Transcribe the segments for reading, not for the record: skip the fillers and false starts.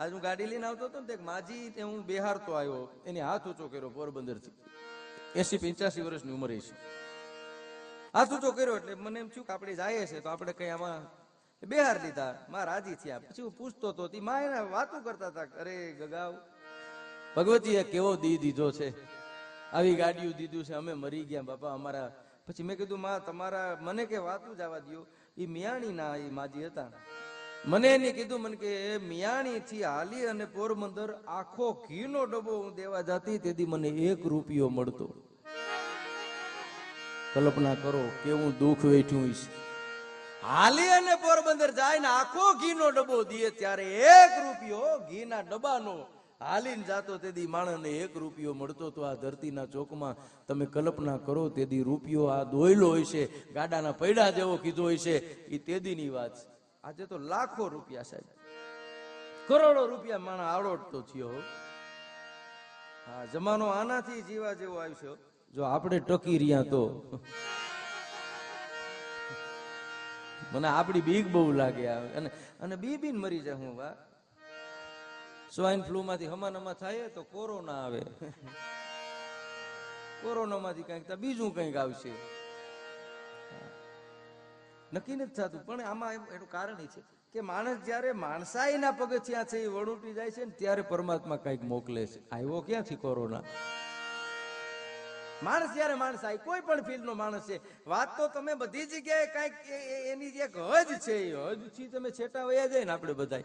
આજ હું ગાડી લઈને આવતો હતો ને માજી હું બિહારતો આવ્યો, એની હાથ ઊંચો કર્યો પોરબંદર થી, 80-85 વર્ષની ઉંમરે છે, હાથ ઊંચો કર્યો એટલે મને એમ થયું કે આપણે જાય છે તો આપણે કઈ આમાં બિહાર લીધા, માં રાજી થયા. પછી હું પૂછતો હતો, માં એને વાતો કરતા હતા, અરે ગગાવ ભગવતીએ કેવો દી દીધો છે, આવી ગાડીઓ દીધું છે, અમે મરી ગયા બાપા અમારા. પછી મેં કીધું માં તમારા મને કે વાતું જવા દો, એ મિયાણી ના એ માજી હતા, મને એને કીધું મને કે મિયાણી થી હાલી અને પોરબંદર આખો ઘીનો ડબ્બો હું દેવા જતી, તેથી મને 1 રૂપિયો મળતો. કલ્પના કરો કેવું દુઃખ વેઠ્યું છે. હાલી અને પોરબંદર જાય ને આખો ઘીનો ડબ્બો દે, ત્યારે 1 રૂપિયો ઘીના ડબ્બાનો હાલીને જાતો તેથી માણસને 1 રૂપિયો મળતો. તો આ ધરતીના ચોકમાં તમે કલ્પના કરો, તેથી રૂપિયો આ દોયલો હોય છે, ગાડાના પૈડા જેવો કીધો હોય છે, એ તેદીની વાત છે. આજે તો લાખો રૂપિયા સાહેબ, કરોડો રૂપિયા માણસ આડોટતો થયો. હા, જમાનો આનાથી જીવા જેવો આવ્યો. જો આપણે ટકી રહ્યા તો મને આપણી બીક બહુ લાગે અને બીબીન મરી જાય. હું વા સ્વાઇન ફ્લૂ માંથી હમાનામાં થાય તો કોરોના આવે, કોરોના માંથી કઈક બીજું કઈક આવશે, નક્કી નથી થતું. પણ આમાં એનું કારણ છે કે માણસ જયારે માણસાઈના પગથિયા છે એ વળુટી જાય છે ને ત્યારે પરમાત્મા કઈક મોકલે છે. આવ્યો ક્યાંથી કોરોના? માણસ જયારે માણસાઈ, કોઈ પણ ફિલ્ડ નો માણસ છે, વાત તો તમે બધી જગ્યાએ કઈક એની જે હદ છે, એ હદ થી તમે છેટા વયા જાય ને. આપણે બધા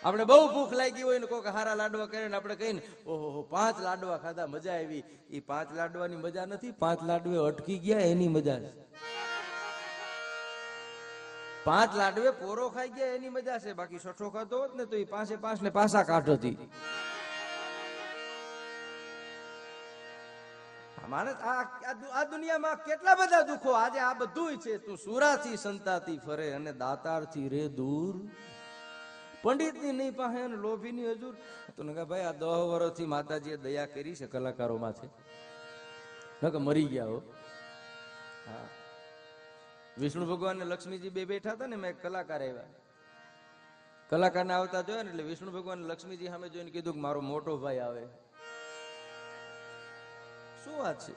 આપણે બહુ ભૂખ લાગી હોય ને કોઈક હારા લાડવા કરે ને આપણે કહીએ ને ઓહો 5 લાડવા ખાધા મજા આવી, એ 5 લાડવાની મજા નથી, 5 લાડવે અટકી ગયા એની મજા છે. 5 લાડવે પોરો ખાઈ ગયા એની મજા છે, બાકી છઠ્ઠો ખાતો હોત ને તો એ 5 ને પાસા કાઢ હતી. માણસ આ દુનિયામાં કેટલા બધા દુઃખો, આજે આ બધું છે. તું સુરાથી સંતાતી ફરે અને દાતારથી રે દૂર, પંડિતની નહીં પાસે અને લોભીની હજુર. તો નકા ભાઈ આ 10 વર્ષથી માતાજીએ દયા કરી છે કલાકારોમાં છે, નકા મરી ગયા હો. હા, વિષ્ણુ ભગવાન ને લક્ષ્મીજી બે બેઠા હતા ને, મેં કલાકાર આવ્યા, કલાકારને આવતા જોયા ને એટલે વિષ્ણુ ભગવાન લક્ષ્મીજી સામે જોઈને કીધું કે મારો મોટો ભાઈ આવે. શું વાત છે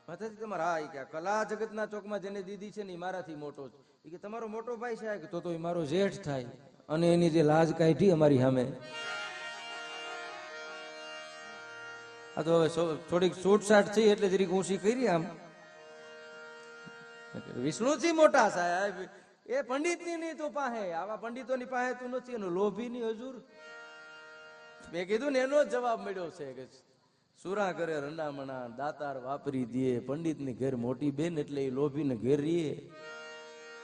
માતાજી તમારા? હા, કે કલા જગતના ચોકમાં જેને દીધી છે ને એ મારાથી મોટો છે. એ કે તમારો મોટો ભાઈ છે? તો એ મારો જેઠ થાય. અને એની જે લાજ કાઢી અમારી સામે, આ તો હવે થોડીક છૂટછાટ થઈ એટલે જરીક ઊંચી કરી. આમ વિષ્ણુથી મોટા સાહેબ, એ પંડિતની નહીં તું પાસે, આવા પંડિતોની પાસે તું નથી, એનું લોભીની હજુર. મેં કીધું ને એનો જવાબ મળ્યો છે કે સુરા કરે રંડામણા, દાતાર વાપરી દે, પંડિતની ઘેર મોટી બેન એટલે એ લોભીને ઘેર રીએ.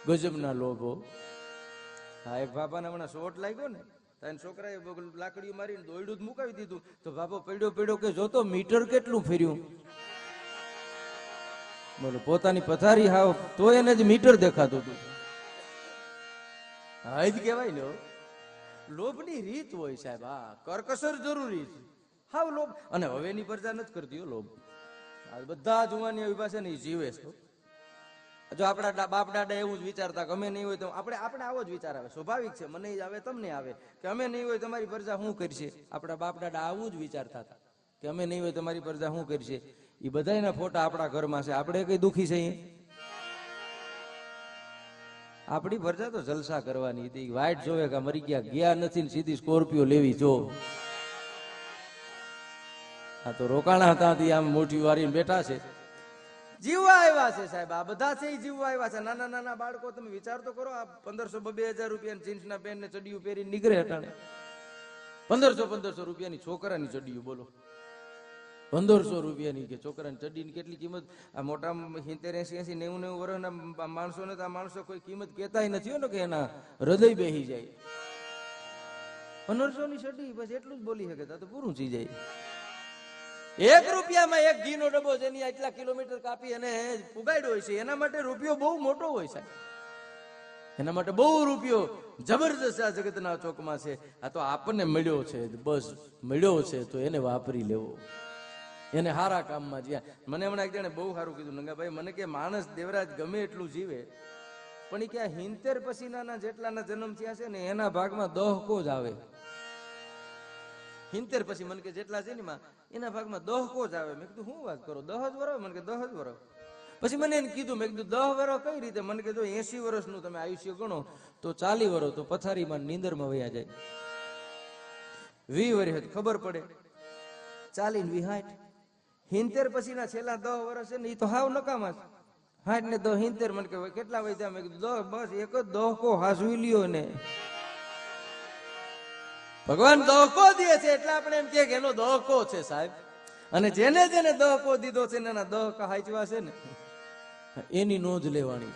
ગજબના લોભો. હા, એક બાપાને હમણાં શોટ લાગ્યો ને, તારા છોકરાએ લાકડીઓ મારીને દોયડું જ મુકાવી દીધું, તો બાપો પડ્યો કે જોતો મીટર કેટલું ફેર્યું. બોલો, પોતાની પથારી હાવ તો એને જ મીટર દેખાતું હતું. હા, જ કહેવાય ને, લોભની રીત હોય સાહેબ. હા, કરકસર જરૂરી છે. હાવ લોભ. અને હવેની પ્રજા નથી કરતી લોભ. બધા જુવાની એવી પાસે ને જીવે છે. જો આપણા બાપ દાદા એવું જ વિચારતા કે અમે નહીં હોય તો આપણે આવો જ વિચાર આવે, સ્વાભાવિક છે. મને આવે તમને આવે કે અમે નહીં હોય તમારી પ્રજા શું કરશે. આપણા બાપ દાદા આવું જ વિચારતા હતા કે અમે નહીં હોય તમારી પ્રજા શું કરશે. એ બધાના ફોટા આપણા ઘરમાં છે. આપણે કઈ દુખી છે? આપણી પ્રજા તો જલસા કરવાની હતી. વાઇટ જોવે કે મરી ગયા નથી ને સીધી સ્કોર્પિયો લેવી જો. આ તો રોકાણા હતા આમ મોટી વારી બેઠા છે, જીવવા આવ્યા છે સાહેબ. આ બધા છે જીવવા આવ્યા છે. નાના નાના બાળકો, તમે વિચાર તો કરો, આ 1500-2000 રૂપિયાની જીન્સના પેન્ટ ને ચડિયું પહેરી નીકળે હટાણે. 1500 રૂપિયાની છોકરાની ચડિયું, બોલો 1500 રૂપિયાની કે છોકરાની ચડીની કેટલી કિંમત. આ મોટા 70, 80, 90 વર્ષના માણસો ને, આ માણસો કોઈ કિંમત કેતાય નથી ને કે એના હૃદય બેહી જાય. 1500 ની ચડી બસ એટલું જ બોલી શકે તો પૂરું થઈ જાય. 1 રૂપિયામાં 1 ઘીનો ડબ્બો જેની આટલા કિલોમીટર કાપી અને પુગાડ્યો હોય છે, એના માટે રૂપિયો બહુ મોટો હોય છે. એના માટે બહુ રૂપિયો જબરજસ્ત આ જગતના ચોકમાં છે. આ તો આપણને મળ્યો છે, બસ મળ્યો છે તો એને વાપરી લેવો, એને હારા કામમાં જ્યાં. મને હમણાં એક જણે બહુ સારું કીધું, નંગાભાઈ મને કે માણસ દેવરાજ ગમે એટલું જીવે પણ એ કે 70 પછીના જેટલાના જન્મ થયા છે ને એના ભાગમાં 10 કો જ આવે. 70 પછી મને કે જેટલા છે ને એમાં એના ભાગમાં 10 કો જ આવે. મેં કીધું શું વાત કરો, 10 જ વરો? મને કે 10 જ વરો. પછી મને એને કીધું, મેં કીધું 10 વરો કઈ રીતે? મને કીધું 80 વર્ષનું તમે આયુષ્ય ગણો તો 40 વરો તો પથારીમાં નીંદરમાં વયા જાય. 20 વર્ષ ખબર પડે, 40 ને 60, 70 પછીના છેલ્લા 10 વર્ષ છે ને એ તો હાવ નકામા છે. 60 ને 10 70, મને કે કેટલા વૈધા? મેં કીધું 10, બસ એક જ દહકો હાસવી લ્યો ને. ભગવાન દહકો દે છે એટલે આપણે એમ કે એનો દહકો છે સાહેબ. અને જેને જેને દહકો દીધો છે ને એના દહકા હાચવા છે ને એની નોંધ લેવાની.